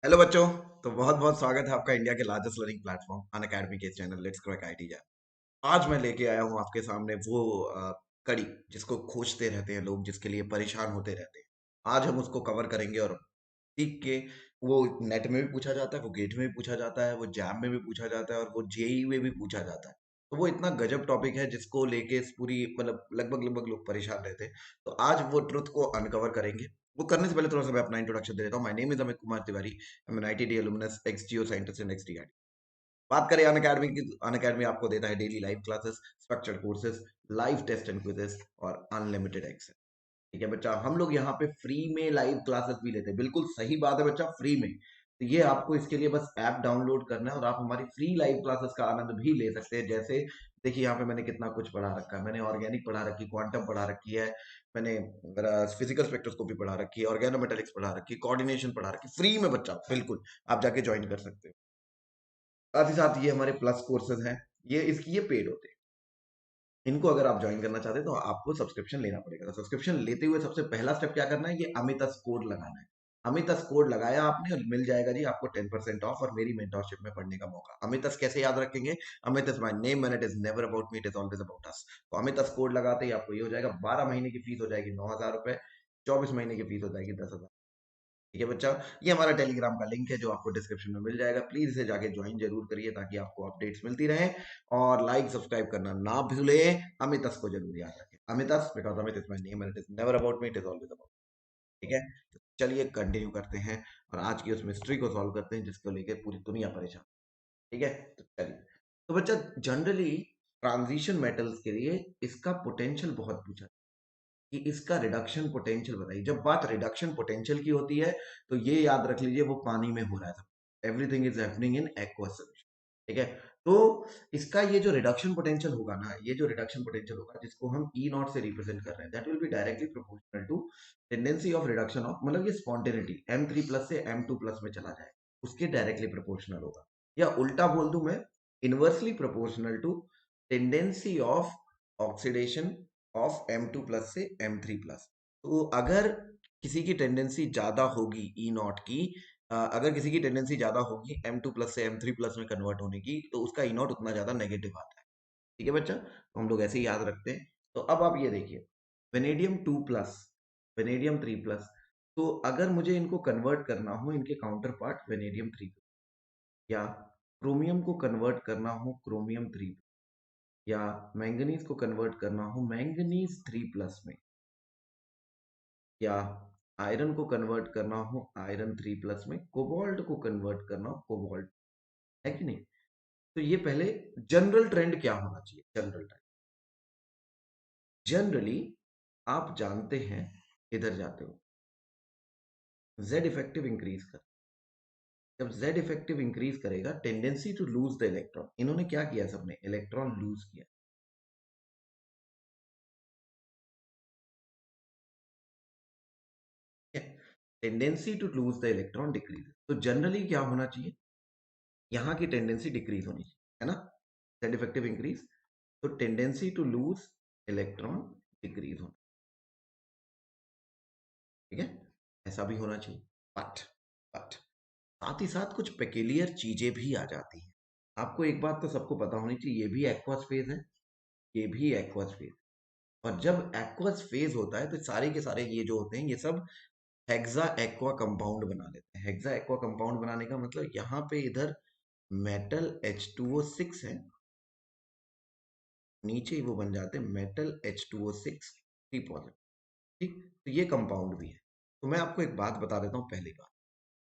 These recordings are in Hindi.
हेलो बच्चों। तो बहुत बहुत स्वागत है आपका इंडिया के लार्जेस्ट लर्निंग प्लेटफॉर्म अनअकैडमी के channel let's crack IT jam. आज मैं लेके आया हूँ आपके सामने वो कड़ी जिसको खोजते रहते हैं लोग, जिसके लिए परेशान होते रहते हैं। आज हम उसको कवर करेंगे और सीख के वो नेट में भी पूछा जाता है, वो गेट में भी पूछा जाता है, वो जैम में भी पूछा जाता है और वो जेई में भी पूछा जाता है। तो वो इतना गजब टॉपिक है जिसको लेके इस पूरी मतलब लगभग लगभग लोग परेशान रहते हैं। तो आज वो ट्रुथ को अनकवर करेंगे। वो करने से पहले थोड़ा सा मैं अपना इंट्रोडक्शन दे देता हूँ। My name is Amit Kumar Tiwari. I am an ITD alumnus, ex geo scientist and ex D. बात करें अनअकैडमी की, अनअकैडमी आपको देता है daily live classes, structured courses, live test and quizzes और अनलिमिटेड एक्सेस। ठीक है बच्चा, हम लोग यहाँ पे फ्री में लाइव क्लासेस भी लेते हैं। बिल्कुल सही बात है बच्चा, फ्री में। तो ये आपको इसके लिए बस ऐप डाउनलोड करना है और आप हमारी फ्री लाइव क्लासेस का आनंद भी ले सकते हैं। जैसे देखिए यहाँ पे मैंने कितना कुछ पढ़ा रखा है। मैंने ऑर्गेनिक पढ़ा रखी, क्वांटम पढ़ा रखी है, मैंने फिजिकल स्पेक्ट्रोस्कोपी पढ़ा रखी है, ऑर्गेनोमेटेलिक्स पढ़ा रखी है, कोऑर्डिनेशन पढ़ा रखी है, फ्री में बच्चा। बिल्कुल आप जाके ज्वाइन कर सकते हो। साथ ही साथ ये हमारे प्लस कोर्सेज हैं, ये पेड होते हैं। इनको अगर आप ज्वाइन करना चाहते हैं तो आपको सब्सक्रिप्शन लेना पड़ेगा। तो सब्सक्रिप्शन लेते हुए सबसे पहला स्टेप क्या करना है, ये अमितस कोड लगाना है। अमितस कोड लगाया आपने और मिल जाएगा जी आपको 10% ऑफ और मेरी मेंटरशिप में पढ़ने का मौका। अमितस कैसे याद रखेंगे? Amit is my name and it is never about me, it is always about us. तो अमितस कोड लगाते ही आपको ये हो जाएगा, 12 महीने की फीस हो जाएगी 9,000 रुपए, 24 महीने की फीस हो जाएगी 10,000। ठीक है बच्चा, ये हमारा टेलीग्राम का लिंक है जो आपको डिस्क्रिप्शन में मिल जाएगा। प्लीज इसे जाके ज्वाइन जरूर करिए ताकि आपको अपडेट्स मिलती रहे। और लाइक सब्सक्राइब करना ना भूले। अमितस को जरूर याद रखें, Amit's, because Amit is my name and it is never about me, it is always about. ठीक है, तो चलिए कंटिन्यू करते हैं और आज की उस मिस्ट्री को सॉल्व करते हैं जिसको लेकर पूरी दुनिया परेशान। ठीक है, तो चलिए। तो बच्चा, जनरली ट्रांजिशन मेटल्स के लिए इसका पोटेंशियल बहुत पूछा कि इसका रिडक्शन पोटेंशियल बताइए। जब बात रिडक्शन पोटेंशियल की होती है तो ये याद रख लीजिए वो पानी में हो रहा है। Everything is happening in aqua solution. ठीक है, तो इसका ये जो रिडक्शन पोटेंशियल होगा ना, ये जो रिडक्शन पोटेंशियल होगा जिसको हम ई नॉट से रिप्रेजेंट कर रहे हैं, that will be directly proportional to tendency of reduction of, मतलब ये स्पॉन्टेनिटी M3+ से M2+ में चला जाए, उसके डायरेक्टली प्रोपोर्शनल होगा। या उल्टा बोल दूं मैं, inversely proportional to tendency of oxidation of M2+ से M3+। तो अगर किसी की टेंडेंसी ज्यादा होगी ई नॉट की, अगर किसी की टेंडेंसी ज्यादा होगी M2+ से M3+ में कन्वर्ट होने की, तो उसका ई नॉट उतना ज्यादा नेगेटिव आता है। ठीक है बच्चा, तो हम लोग ऐसे ही याद रखते हैं। तो अब आप ये देखिए, वेनेडियम 2+, वेनेडियम 3+, तो अगर मुझे इनको कन्वर्ट करना हो इनके काउंटर पार्ट वेनेडियम 3, या क्रोमियम को कन्वर्ट करना हो क्रोमियम 3, या मैंगनीज को कन्वर्ट करना हो मैंगनीज 3+ में, या आयरन को कन्वर्ट करना हो आयरन 3+ में, कोबाल्ट को कन्वर्ट करना हो कोबाल्ट, है कि नहीं? तो ये पहले जनरल ट्रेंड क्या होना चाहिए? जनरल ट्रेंड जनरली आप जानते हैं, इधर जाते हो, जेड इफेक्टिव इंक्रीज कर, जब जेड इफेक्टिव इंक्रीज करेगा tendency to lose the electron, इन्होंने क्या किया, सबने इलेक्ट्रॉन लूज किया। Tendency to lose the electron decrease, तो जनरली क्या होना चाहिए, यहाँ की टेंडेंसी डिक्रीज होनी चाहिए, है ना? जेड इफेक्टिव इंक्रीज, तो tendency to lose electron decrease होना। ठीक है, ऐसा भी होना चाहिए। बट बट साथ ही साथ कुछ पेक्यूलियर चीजें भी आ जाती हैं। आपको एक बात तो सबको पता होनी चाहिए, ये भी एक्वस फेज है, ये भी एक्वस फेज। और जब एक्वस फेज होता है तो सारे के सारे ये जो होते हैं ये सब हेक्सा एक्वा कंपाउंड बना लेते हैं। हेक्सा एक्वा कंपाउंड बनाने का मतलब यहाँ पे इधर मेटल H2O6 है, नीचे ही वो बन जाते हैं मेटल H2O6 थ्री पॉजिटिव। ठीक, तो ये कंपाउंड भी है। तो मैं आपको एक बात बता देता हूँ। पहली बात,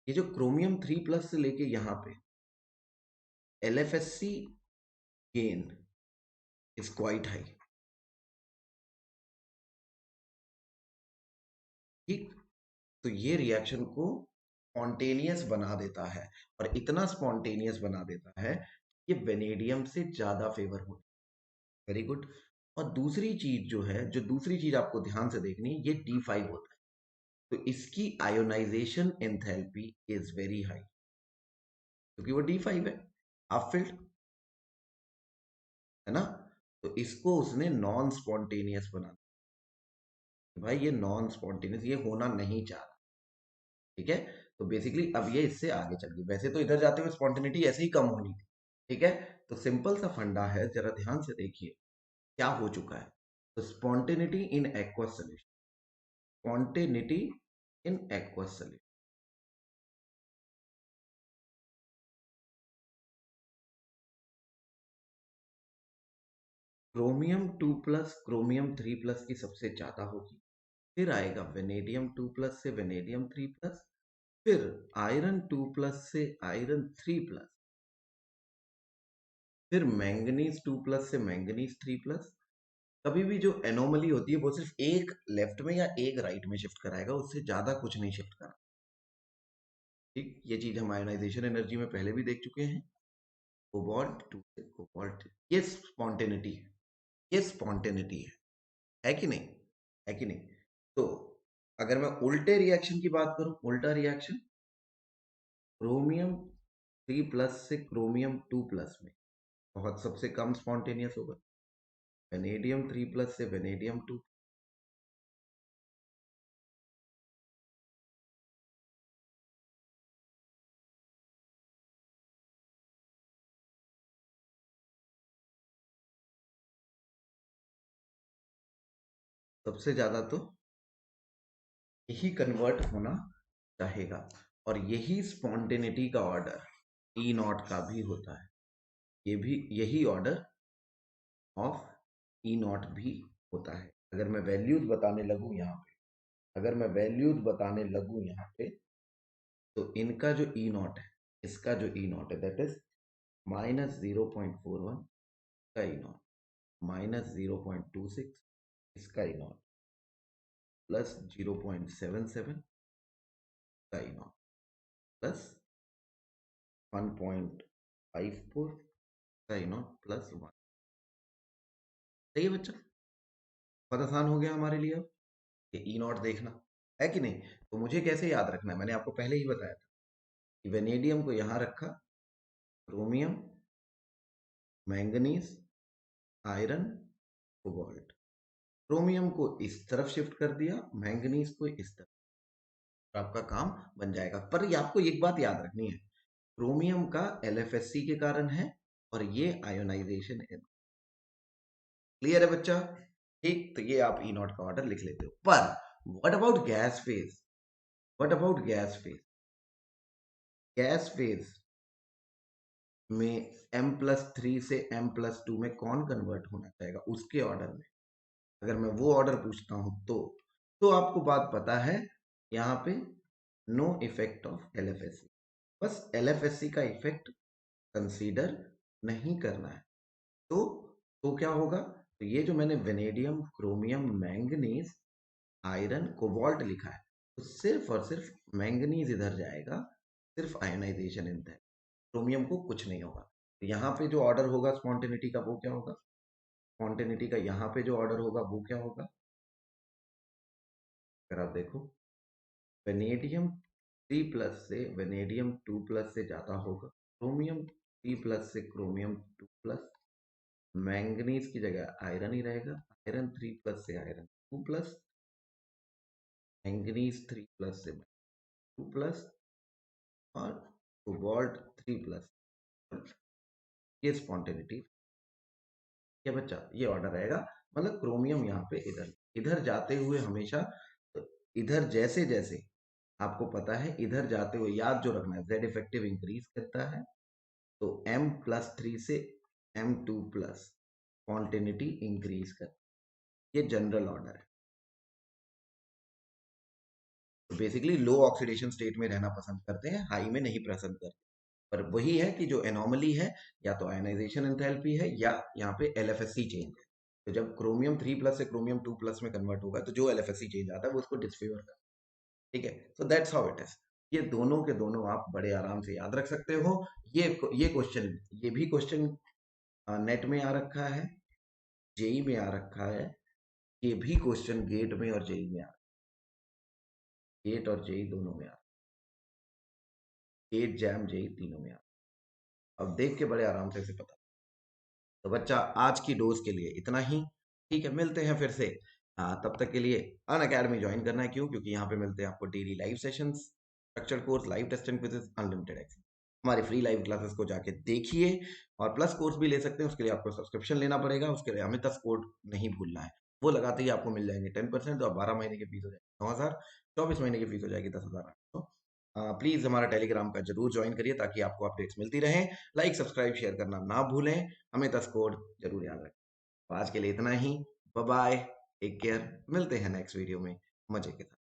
ये जो क्रोमियम 3+ से लेके यहाँ पे LFSC gain is quite high. ठीक, तो ये रिएक्शन को स्पॉन्टेनियस बना देता है, और इतना स्पॉन्टेनियस बना देता है ये वेनेडियम से ज्यादा फेवर हो। Very good. और दूसरी चीज जो है, जो दूसरी चीज आपको ध्यान से देखनी है, ये D5 होता है, तो इसकी ionisation enthalpy is very high, क्योंकि वो D5 है, हाफ फिल्ड, है ना? तो इसको उसने नॉन स्पॉन्टेनियस बना दिया। भाई ये नॉन स्पॉन्टेनियस, ये होना नहीं चाहता। ठीक है, तो बेसिकली अब ये इससे आगे चल गई। वैसे तो इधर जाते हुए स्पॉन्टेनिटी ऐसे ही कम होनी थी, ठीक है। तो सिंपल सा फंडा है, जरा ध्यान से देखिए क्या हो चुका है। तो spontaneity in aqueous solution, spontaneity in aqueous solution, chromium 2+ chromium 3+ की सबसे ज्यादा होगी, फिर आएगा वेनेडियम 2+ से वेनेडियम 3+, फिर आयरन 2+ से आयरन 3+, फिर मैंगनीज 2+ से मैंगनीज 3+। कभी भी जो एनोमली होती है वो सिर्फ एक लेफ्ट में या एक राइट में शिफ्ट कराएगा, उससे ज्यादा कुछ नहीं शिफ्ट करा। ठीक, ये चीज हम आयोनाइजेशन एनर्जी में पहले भी देख चुके हैं। कोबाल्ट 2 से कोबाल्ट, ये स्पॉन्टेनिटी है, ये स्पॉन्टेनिटी है कि नहीं, है कि नहीं। तो अगर मैं उल्टे रिएक्शन की बात करूं, उल्टा रिएक्शन क्रोमियम 3+ से क्रोमियम 2+ में बहुत सबसे कम स्पॉन्टेनियस होगा, वेनेडियम 3+ से वेनेडियम 2 सबसे ज्यादा तो यही कन्वर्ट होना चाहेगा। और यही स्पॉन्टेनिटी का ऑर्डर ई नॉट का भी होता है, ये भी यही ऑर्डर ऑफ ई नॉट भी होता है। अगर मैं वैल्यूज बताने लगूं यहाँ पे, अगर मैं वैल्यूज बताने लगूं यहाँ पे, तो इनका जो ई नॉट है, इसका जो ई नॉट है दैट इज -0.41 का ई नॉट, -0.26 इसका ई नॉट, +0.77 का ई नॉट, +1.54 का ई नॉट, +1। सही है बच्चा, बहुत आसान हो गया हमारे लिए अब ये ई नॉट देखना, है कि नहीं। तो मुझे कैसे याद रखना है, मैंने आपको पहले ही बताया था कि वेनेडियम को यहां रखा, chromium, manganese, iron, cobalt, chromium को इस तरफ शिफ्ट कर दिया, मैंगनीज को इस तरफ, तो आपका काम बन जाएगा। पर ये आपको एक बात याद रखनी है, क्रोमियम का LFSC के कारण है और ये आयोनाइजेशन है। क्लियर है बच्चा, ठीक। तो ये आप ई नॉट का ऑर्डर लिख लेते हो। पर what about gas phase, what about gas phase, gas phase में M+3 से M+2 में कौन कन्वर्ट होना चाहेगा उसके ऑर्डर में, अगर मैं वो ऑर्डर पूछता हूं तो आपको बात पता है यहाँ पे नो इफेक्ट ऑफ LFSC, बस LFSC का इफेक्ट कंसीडर नहीं करना है। तो क्या होगा, तो ये जो मैंने vanadium, chromium, manganese, iron, cobalt लिखा है, तो सिर्फ और सिर्फ मैंगनीज इधर जाएगा, सिर्फ आयोनाइजेशन इन है, क्रोमियम को कुछ नहीं होगा। तो यहाँ पे जो ऑर्डर होगा स्पॉन्टेनिटी का वो क्या होगा, स्पॉन्टेनिटी का यहाँ पे जो ऑर्डर होगा वो क्या होगा, अगर आप देखो वेनेडियम 3+ से वेनेडियम 2+ से ज्यादा होगा, क्रोमियम 3+ से क्रोमियम 2+, मैंगनीज की जगह आयरन ही रहेगा, आयरन 3+ से आयरन 2+, मैंगनीज 3+ से 2+, और कोबाल्ट 3+। ये स्पॉन्टेनिटी क्या बच्चा, ये ऑर्डर रहेगा। मतलब क्रोमियम यहाँ पे इधर इधर जाते हुए हमेशा, तो इधर जैसे जैसे आपको पता है इधर जाते हुए याद जो रखना है, जेड इफेक्टिव इंक्रीज करता है, तो M+3 से M2+ स्पॉन्टेनिटी इंक्रीज कर, ये जनरल ऑर्डर है। तो बेसिकली लो ऑक्सीडेशन स्टेट में रहना पसंद करते हैं, हाई में नहीं पसंद करते। पर वही है कि जो एनोमली है, या तो आयनाइजेशन एंथैल्पी है या यहाँ पे LFSC चेंज है। तो जब क्रोमियम 3+ से क्रोमियम 2+ में कन्वर्ट होगा तो जो LFSC चेंज आता है वो उसको डिसफेवर करता है, ठीक है। So that's how it is. ये दोनों के दोनों आप बड़े आराम से याद रख सकते हो। ये क्वेश्चन, ये भी क्वेश्चन नेट में आ रखा है, जेई में आ रखा है, ये भी क्वेश्चन गेट में और जेई में आ, गेट और जेई दोनों में आ, गेट जैम जेई तीनों में आ। अब देख के बड़े आराम से इसे पता। तो बच्चा आज की डोज के लिए इतना ही, ठीक है। मिलते हैं फिर से, तब तक के लिए अन अकेडमी ज्वाइन करना है, क्यों, क्योंकि यहाँ पे मिलते हैं आपको daily live sessions. Structured course, live test and quizzes, unlimited access. हमारी फ्री लाइव क्लासेस को जाके देखिए और प्लस कोर्स भी ले सकते हैं, उसके लिए आपको सब्सक्रिप्शन लेना पड़ेगा, उसके लिए अमितस कोड नहीं भूलना है। वो लगाते ही आपको मिल जाएँगे 10%, तो 12 महीने की फीस हो जाएगी 9,000, 24 महीने की फीस हो जाएगी 10,800। प्लीज़ हमारा टेलीग्राम का ज़रूर जॉइन करिए ताकि आपको अपडेट्स मिलती रहें। लाइक, सब्सक्राइब, शेयर करना ना भूलें। अमितस कोड ज़रूर याद रखें। तो आज के लिए इतना ही। बाय बाय, टेक केयर, मिलते हैं नेक्स्ट वीडियो में मज़े के साथ।